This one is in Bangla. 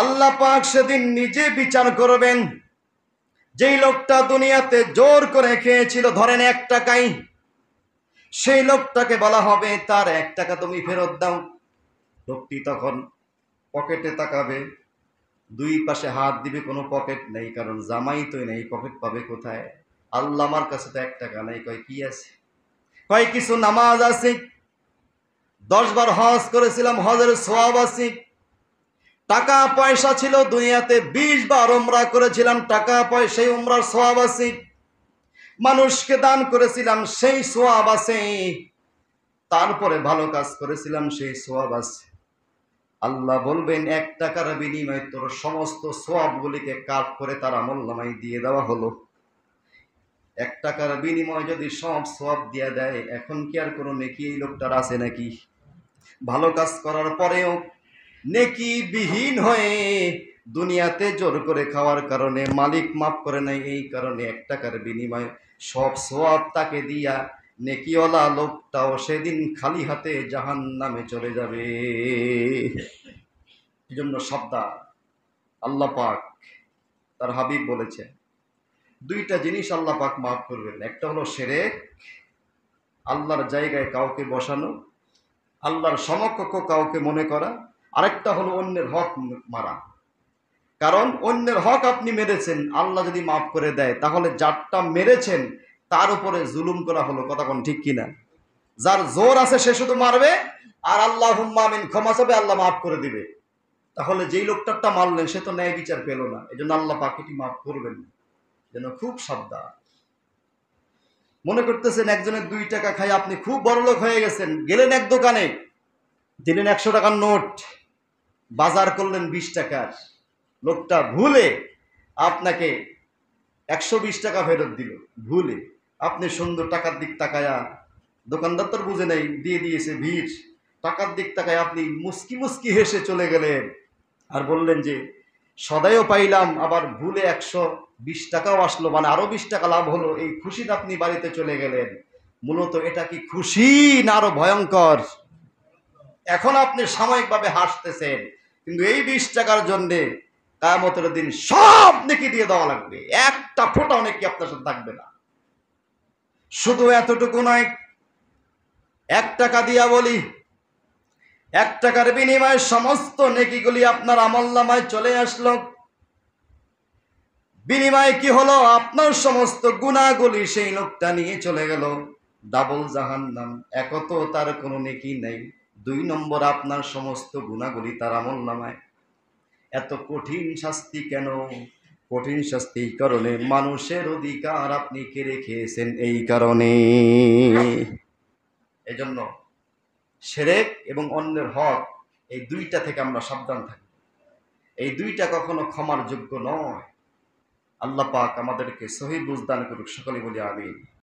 আল্লাহ পাক সেদিন নিজে বিচার করবেন। যেই লোকটা দুনিয়াতে জোর করে খেয়েছিল, ধরেন 1 টাকাই, সেই লোকটাকে বলা হবে তার 1 টাকা তুমি ফেরত দাও। লোকটি তখন পকেটে তাকাবে, দুই পাশে হাত দিবে, কোনো পকেট নেই, কারণ জামাই তো নেই, পকেট পাবে কোথায়? আল্লাহ, আমার কাছে তো 1 টাকা নেই। কয় কি আছে? কয় কিছু নামাজ আছে, 10 বার হজ করেছিলাম, হজের সওয়াব আছে। টাকা পয়সা ছিল দুনিয়াতে, 20 বার উমরা করেছিলাম, টাকা পয়সায় উমরার সওয়াব আছে। মানুষকে দান করেছিলাম, সেই সওয়াব আছে। তারপরে ভালো কাজ করেছিলাম, সেই সওয়াব আছে। আল্লাহ বলবেন 1 টাকার বিনিময়ে তোর সমস্ত সওয়াবগুলিকে কাট করে তার আমলনামায় দিয়ে দেওয়া হলো। 1 টাকার বিনিময়ে যদি সব সওয়াব দিয়ে দেয়, এখন কি আর কোনো নেকি এই লোকটার আছে নাকি? ভালো কাজ করার পরেও নেকি বিহীন হয়ে দুনিয়াতে জোর করে খাওয়ার কারণে মালিক মাফ করে নাই, এই কারণে 1 টাকার বিনিময়ে সব সওয়াব তাকে দিয়া নেকিওয়ালা লোকটাও সেদিন খালি হাতে জাহান্নামে চলে যাবে। এই জন্য সাবধান। আল্লাহ পাক তার হাবিব বলেছেন 2টা জিনিস আল্লাহ পাক মাফ করবেন। একটা হলো শিরক, আল্লাহর জায়গায় কাউকে বসানো, আল্লাহর সমকক্ষ কাউকে মনে করা। আরেকটা হলো অন্যের হক মারা। কারণ অন্যের হক আপনি মেরেছেন, আল্লাহ যদি মাফ করে দেয়, তাহলে যারটা মেরেছেন তার উপরে জুলুম করা হলো। কথা কোন ঠিক কিনা? যার জোর আছে সে শুধু মারবে, আর আল্লাহুম্মা আমিন, ক্ষমা চাবে, আল্লাহ মাফ করে দিবে। তাহলে যেই লোকটারটা মারলেন সে তো ন্যায় বিচার পেল না। এই জন্য আল্লাহ পাক এটি মাফ করবেন না। যেন খুব সাবধান। মনে করতেছেন একজনের 2 টাকা খাই আপনি খুব বড় লোক হয়ে গেছেন, গেলেন এক দোকানে, দিলেন 100 টাকার নোট, বাজার করলেন 20 টাকার, লোকটা ভুলে আপনাকে 120 টাকা ফেরত দিল। ভুলে আপনি সুন্দর টাকার দিক তাকায়া, দোকানদার তো বুঝে নেই, দিয়ে দিয়েছে ভিড়, টাকার দিক তাকায় আপনি মুস্কি মুস্কি হেসে চলে গেলেন, আর বললেন যে সদাইও পাইলাম, আবার ভুলে 120 টাকাও আসলো, মানে আরো 20 টাকা লাভ হলো। এই খুশিতে আপনি বাড়িতে চলে গেলেন। মূলত এটা কি খুশি না আরো ভয়ঙ্কর? এখন আপনি সাময়িকভাবে হাসতেছেন, কিন্তু এই 20 টাকার জন্যে কিয়ামতের দিন সব নেকি দিয়ে দেওয়া লাগবে, একটা ফোঁটাও নেকি আপনার সাথে থাকবে না। শুধু এতটুকু নয়, 1 টাকা দিয়া বলি, 1 টাকার বিনিময়ে সমস্ত নেকিগুলি আপনার আমলনামায় চলে আসলো। বিনিময়ে কি হলো? আপনার সমস্ত গুনাহগুলি সেই লোকটা নিয়ে চলে গেল ডাবল জাহান্নাম। একত তার কোনো নেকি নেই, 2 নম্বর আপনার সমস্ত গুনাহগুলি তার আমলনামায়। এত কঠিন শাস্তি কেন? কঠিন শাস্তি এই কারণে, মানুষের অধিকার আপনি কেড়ে খেয়েছেন, এই কারণে। এজন্য শিরক এবং অন্যের হক, এই 2টা থেকে আমরা সাবধান থাকি। এই 2টা কখনো ক্ষমার যোগ্য নয়। আল্লাহ পাক আমাদেরকে সহি বুঝ দান করুক। সকলে বলি আমিন।